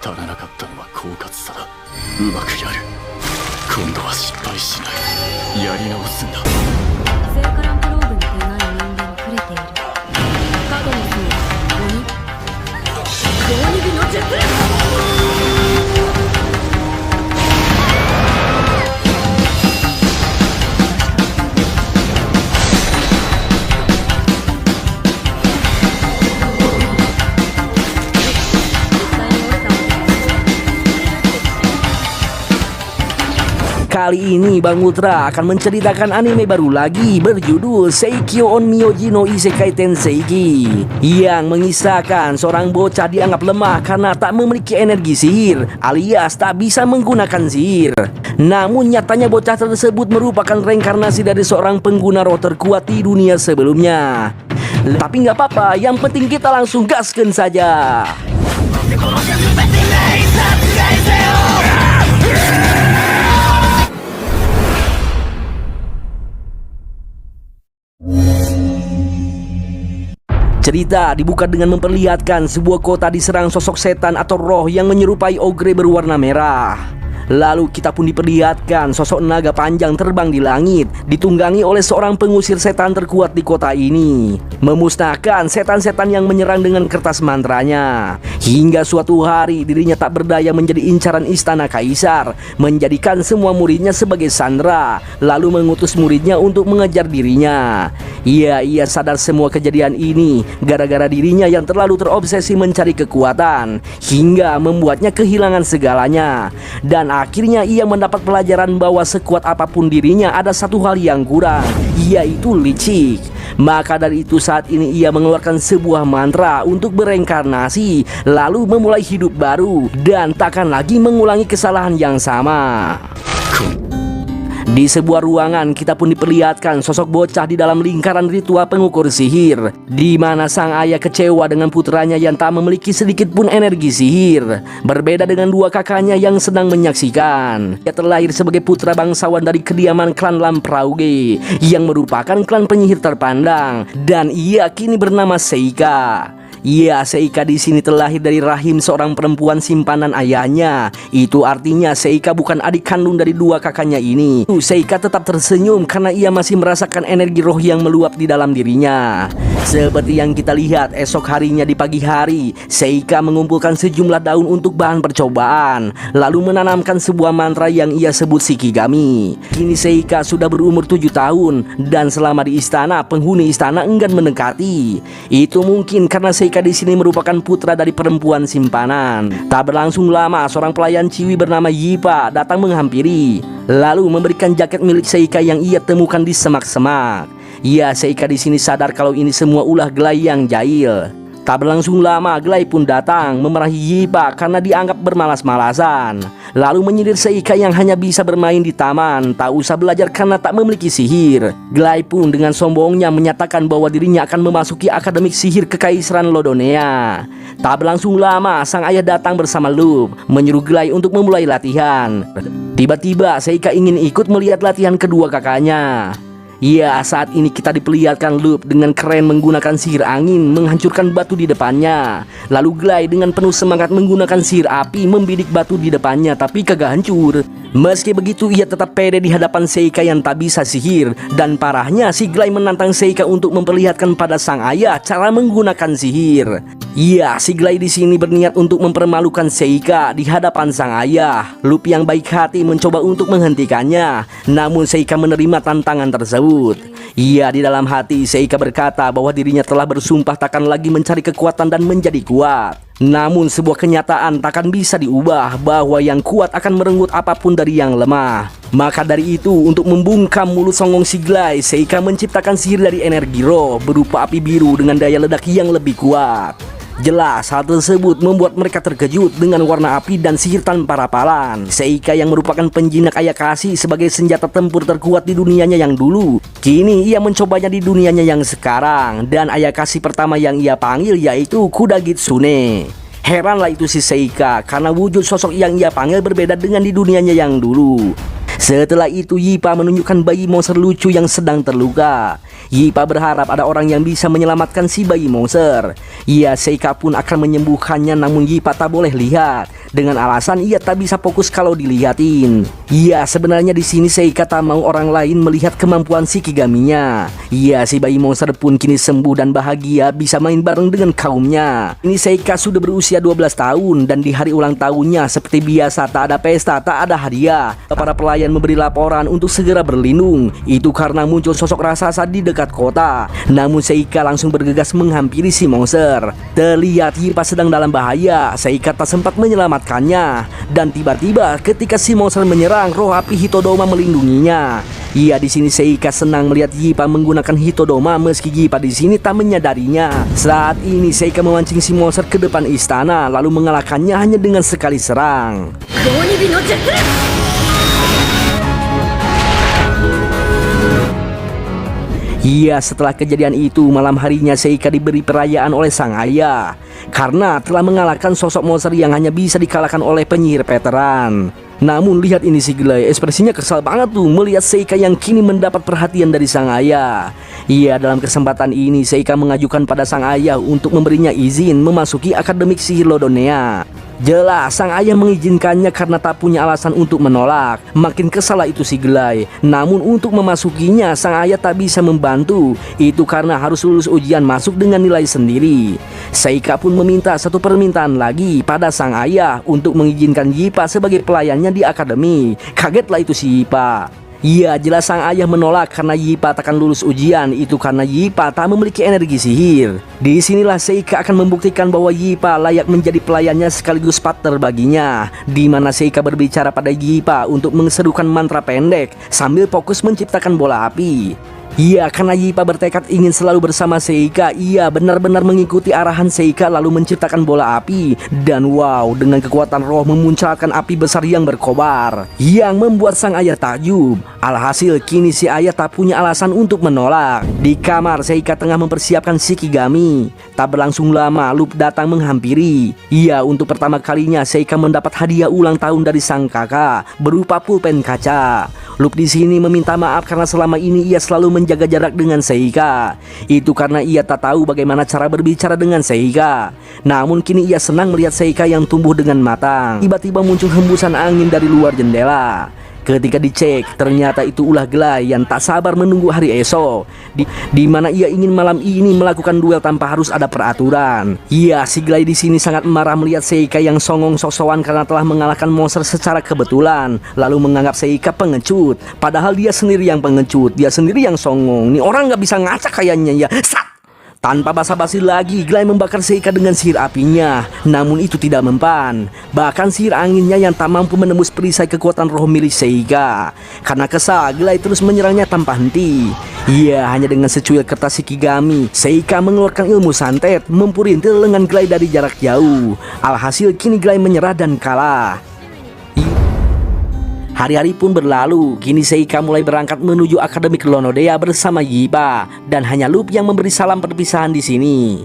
足らなかったのは狡猾さだ。うまくやる。今度は失敗しない。やり直すんだ。聖火ランプローブに出ない人間に触れている。角の層鬼火の術。Kali ini Bang Ultra akan menceritakan anime baru lagi berjudul Seikyo on Myoji no Isekai Tenseiki, yang mengisahkan seorang bocah dianggap lemah karena tak memiliki energi sihir alias tak bisa menggunakan sihir. Namun nyatanya bocah tersebut merupakan reinkarnasi dari seorang pengguna roh terkuat di dunia sebelumnya. Tapi nggak apa-apa, yang penting kita langsung gaskan saja. Cerita dibuka dengan memperlihatkan sebuah kota diserang sosok setan atau roh yang menyerupai ogre berwarna merah. Lalu kita pun diperlihatkan sosok naga panjang terbang di langit, ditunggangi oleh seorang pengusir setan terkuat di kota ini, memusnahkan setan-setan yang menyerang dengan kertas mantranya. Hingga suatu hari dirinya tak berdaya menjadi incaran istana kaisar, menjadikan semua muridnya sebagai sandera, lalu mengutus muridnya untuk mengejar dirinya. Ia sadar semua kejadian ini gara-gara dirinya yang terlalu terobsesi mencari kekuatan, hingga membuatnya kehilangan segalanya. Dan akhirnya ia mendapat pelajaran bahwa sekuat apapun dirinya ada satu hal yang kurang, yaitu licik. Maka dari itu saat ini ia mengeluarkan sebuah mantra untuk bereinkarnasi, lalu memulai hidup baru dan takkan lagi mengulangi kesalahan yang sama. Di sebuah ruangan kita pun diperlihatkan sosok bocah di dalam lingkaran ritual pengukur sihir, di mana sang ayah kecewa dengan putranya yang tak memiliki sedikit pun energi sihir. Berbeda dengan dua kakaknya yang sedang menyaksikan. Ia terlahir sebagai putra bangsawan dari kediaman klan Lamprauge, yang merupakan klan penyihir terpandang, dan ia kini bernama Seika. Seika di sini terlahir dari rahim seorang perempuan simpanan ayahnya. Itu artinya Seika bukan adik kandung dari dua kakaknya ini. Seika tetap tersenyum karena ia masih merasakan energi roh yang meluap di dalam dirinya. Seperti yang kita lihat, esok harinya di pagi hari, Seika mengumpulkan sejumlah daun untuk bahan percobaan, lalu menanamkan sebuah mantra yang ia sebut Shikigami. Kini Seika sudah berumur 7 tahun, dan selama di istana, penghuni istana enggan mendekati. Itu mungkin karena Seika di sini merupakan putra dari perempuan simpanan. Tak berlangsung lama, seorang pelayan ciwi bernama Yipa datang menghampiri, lalu memberikan jaket milik Seika yang ia temukan di semak-semak. Seika di sini sadar kalau ini semua ulah Glai yang jahil. Tak berlangsung lama, Glai pun datang memarahi Yipa karena dianggap bermalas-malasan, lalu menyindir Seika yang hanya bisa bermain di taman, tak usah belajar karena tak memiliki sihir. Glai pun dengan sombongnya menyatakan bahwa dirinya akan memasuki akademik sihir kekaisaran Lodonea. Tak berlangsung lama, sang ayah datang bersama Lup, menyuruh Glai untuk memulai latihan. Tiba-tiba Seika ingin ikut melihat latihan kedua kakaknya. Saat ini kita diperlihatkan Lup dengan keren menggunakan sihir angin menghancurkan batu di depannya. Lalu Glai dengan penuh semangat menggunakan sihir api membidik batu di depannya, tapi kagak hancur. Meski begitu ia tetap pede di hadapan Seika yang tak bisa sihir. Dan parahnya si Glai menantang Seika untuk memperlihatkan pada sang ayah cara menggunakan sihir. Si Glai di sini berniat untuk mempermalukan Seika di hadapan sang ayah. Lup yang baik hati mencoba untuk menghentikannya, namun Seika menerima tantangan tersebut. Di dalam hati Seika berkata bahwa dirinya telah bersumpah takkan lagi mencari kekuatan dan menjadi kuat. Namun sebuah kenyataan takkan bisa diubah, bahwa yang kuat akan merenggut apapun dari yang lemah. Maka dari itu, untuk membungkam mulut songong si Glai, Seika menciptakan sihir dari energi roh berupa api biru dengan daya ledak yang lebih kuat. Jelas hal tersebut membuat mereka terkejut dengan warna api dan sihir tanpa rapalan. Seika yang merupakan penjinak Ayakashi sebagai senjata tempur terkuat di dunianya yang dulu, kini ia mencobanya di dunianya yang sekarang. Dan Ayakashi pertama yang ia panggil yaitu Kuda Gitsune. Heranlah itu si Seika karena wujud sosok yang ia panggil berbeda dengan di dunianya yang dulu. Setelah itu Yipa menunjukkan bayi monster lucu yang sedang terluka. Yipa berharap ada orang yang bisa menyelamatkan si bayi monster. Ya, Seika pun akan menyembuhkannya, namun Yipa tak boleh lihat dengan alasan ia tak bisa fokus kalau dilihatin. Ya, sebenarnya di sini Seika tak mau orang lain melihat kemampuan Shikigaminya. Ya, si bayi monster pun kini sembuh dan bahagia bisa main bareng dengan kaumnya. Ini Seika sudah berusia 12 tahun dan di hari ulang tahunnya seperti biasa tak ada pesta, tak ada hadiah. Para pelayan memberi laporan untuk segera berlindung. Itu karena muncul sosok raksasa di dekat kota. Namun Seika langsung bergegas menghampiri si monster. Terlihat Yipa sedang dalam bahaya. Seika tak sempat menyelamatkannya. Dan tiba-tiba ketika si monster menyerang, roh api Hitodoma melindunginya. Iya, di sini Seika senang melihat Yipa menggunakan Hitodoma meski Yipa di sini tak menyadarinya. Saat ini Seika memancing si monster ke depan istana lalu mengalahkannya hanya dengan sekali serang. Iya, setelah kejadian itu malam harinya Seika diberi perayaan oleh sang ayah karena telah mengalahkan sosok monster yang hanya bisa dikalahkan oleh penyihir veteran. Namun lihat ini si Glay, ekspresinya kesal banget tuh melihat Seika yang kini mendapat perhatian dari sang ayah. Iya, dalam kesempatan ini Seika mengajukan pada sang ayah untuk memberinya izin memasuki Akademik Sihir Lodonea. Jelas sang ayah mengizinkannya karena tak punya alasan untuk menolak. Makin kesal itu si Glay. Namun untuk memasukinya sang ayah tak bisa membantu. Itu karena harus lulus ujian masuk dengan nilai sendiri. Seika pun meminta satu permintaan lagi pada sang ayah untuk mengizinkan Yipa sebagai pelayannya di akademi. Kagetlah itu si Yipa. Iya, jelas sang ayah menolak karena Yipa takkan lulus ujian. Itu karena Yipa tak memiliki energi sihir. Disinilah Seika akan membuktikan bahwa Yipa layak menjadi pelayannya sekaligus partner baginya. Di mana Seika berbicara pada Yipa untuk menserukan mantra pendek sambil fokus menciptakan bola api. Iya, karena Yipa bertekad ingin selalu bersama Seika. Ia benar-benar mengikuti arahan Seika lalu menciptakan bola api. Dan wow, dengan kekuatan roh memunculkan api besar yang berkobar yang membuat sang ayah takjub. Alhasil kini si ayah tak punya alasan untuk menolak. Di kamar Seika tengah mempersiapkan Shikigami. Tak berlangsung lama Lup datang menghampiri. Iya, untuk pertama kalinya Seika mendapat hadiah ulang tahun dari sang kakak berupa pulpen kaca. Lup di sini meminta maaf karena selama ini ia selalu menjaga jarak dengan Seika. Itu karena ia tak tahu bagaimana cara berbicara dengan Seika. Namun kini ia senang melihat Seika yang tumbuh dengan matang. Tiba-tiba muncul hembusan angin dari luar jendela. Ketika dicek, ternyata itu ulah Glay yang tak sabar menunggu hari esok, di mana ia ingin malam ini melakukan duel tanpa harus ada peraturan. Iya, si Glay di sini sangat marah melihat Seika yang songong sok-sokan karena telah mengalahkan monster secara kebetulan, lalu menganggap Seika pengecut. Padahal dia sendiri yang pengecut, dia sendiri yang songong. Nih orang nggak bisa ngaca kayaknya ya. Sat! Tanpa basa-basi lagi, Glay membakar Seika dengan sihir apinya. Namun itu tidak mempan. Bahkan sihir anginnya yang tak mampu menembus perisai kekuatan roh milik Seika. Karena kesal, Glay terus menyerangnya tanpa henti. Iya, hanya dengan secuil kertas Shikigami, Seika mengeluarkan ilmu santet, mempurintil lengan Glay dari jarak jauh. Alhasil kini Glay menyerah dan kalah. Hari-hari pun berlalu, kini Seika mulai berangkat menuju Akademik Lonodea bersama Yipa, dan hanya Lup yang memberi salam perpisahan di sini.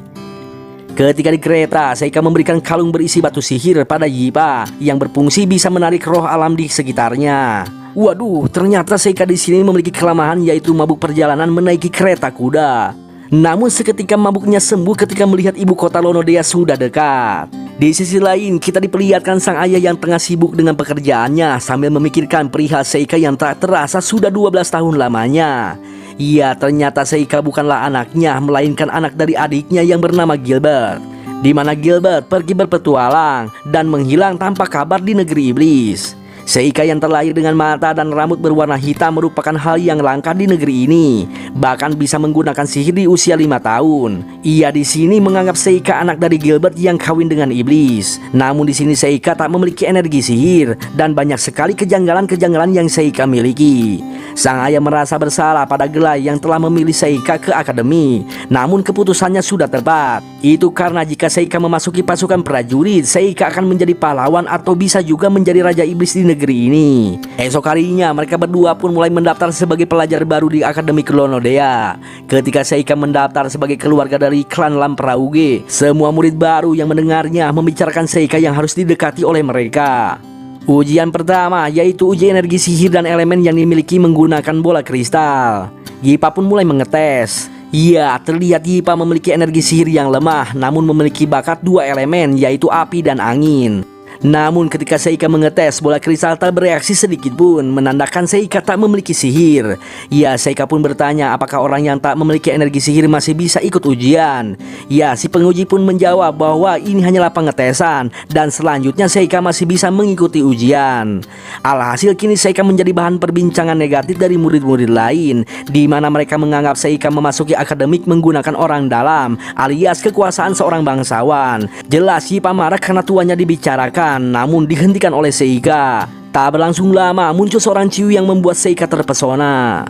Ketika di kereta, Seika memberikan kalung berisi batu sihir pada Yipa yang berfungsi bisa menarik roh alam di sekitarnya. Waduh, ternyata Seika di sini memiliki kelemahan yaitu mabuk perjalanan menaiki kereta kuda. Namun seketika mabuknya sembuh ketika melihat ibu kota Lonodea sudah dekat. Di sisi lain, kita diperlihatkan sang ayah yang tengah sibuk dengan pekerjaannya sambil memikirkan perihal Seika yang tak terasa sudah 12 tahun lamanya. Iya, ternyata Seika bukanlah anaknya, melainkan anak dari adiknya yang bernama Gilbert. Di mana Gilbert pergi berpetualang dan menghilang tanpa kabar di negeri iblis. Seika yang terlahir dengan mata dan rambut berwarna hitam merupakan hal yang langka di negeri ini. Bahkan bisa menggunakan sihir di usia 5 tahun. Ia di sini menganggap Seika anak dari Gilbert yang kawin dengan iblis. Namun di sini Seika tak memiliki energi sihir dan banyak sekali kejanggalan-kejanggalan yang Seika miliki. Sang ayah merasa bersalah pada Glay yang telah memilih Seika ke akademi. Namun keputusannya sudah tepat. Itu karena jika Seika memasuki pasukan prajurit, Seika akan menjadi pahlawan atau bisa juga menjadi raja iblis di negeri ini. Esok harinya mereka berdua pun mulai mendaftar sebagai pelajar baru di Akademik Lonodea. Ketika Seika mendaftar sebagai keluarga dari klan Lamprauge, semua murid baru yang mendengarnya membicarakan Seika yang harus didekati oleh mereka. Ujian pertama yaitu uji energi sihir dan elemen yang dimiliki menggunakan bola kristal. Yipa pun mulai mengetes. Ya, terlihat Yipa memiliki energi sihir yang lemah, namun memiliki bakat dua elemen, yaitu api dan angin. Namun ketika Seika mengetes, bola kristal tak bereaksi sedikit pun, menandakan Seika tak memiliki sihir. Ya, Seika pun bertanya apakah orang yang tak memiliki energi sihir masih bisa ikut ujian. Ya, si penguji pun menjawab bahwa ini hanyalah pengetesan, dan selanjutnya Seika masih bisa mengikuti ujian. Alhasil kini Seika menjadi bahan perbincangan negatif dari murid-murid lain, di mana mereka menganggap Seika memasuki akademik menggunakan orang dalam, alias kekuasaan seorang bangsawan. Jelas Yipa marah karena tuannya dibicarakan, namun dihentikan oleh Seika. Tak berlangsung lama muncul seorang Ciwi yang membuat Seika terpesona.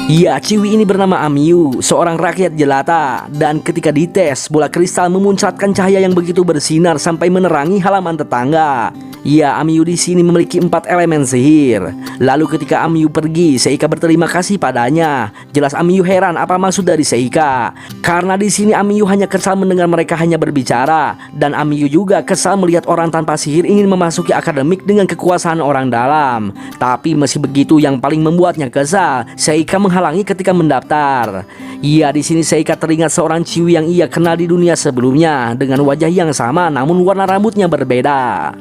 Ya, Ciwi ini bernama Amiyu, seorang rakyat jelata, dan ketika dites, bola kristal memuncratkan cahaya yang begitu bersinar sampai menerangi halaman tetangga. Ya, Amiyu di sini memiliki 4 elemen sihir. Lalu ketika Amiyu pergi, Seika berterima kasih padanya. Jelas Amiyu heran apa maksud dari Seika, karena di sini Amiyu hanya kesal mendengar mereka hanya berbicara, dan Amiyu juga kesal melihat orang tanpa sihir ingin memasuki akademik dengan kekuasaan orang dalam. Tapi meski begitu, yang paling membuatnya kesal, Seika menghalangi ketika mendaftar. Ya, di sini Seika teringat seorang Ciwi yang ia kenal di dunia sebelumnya dengan wajah yang sama namun warna rambutnya berbeda.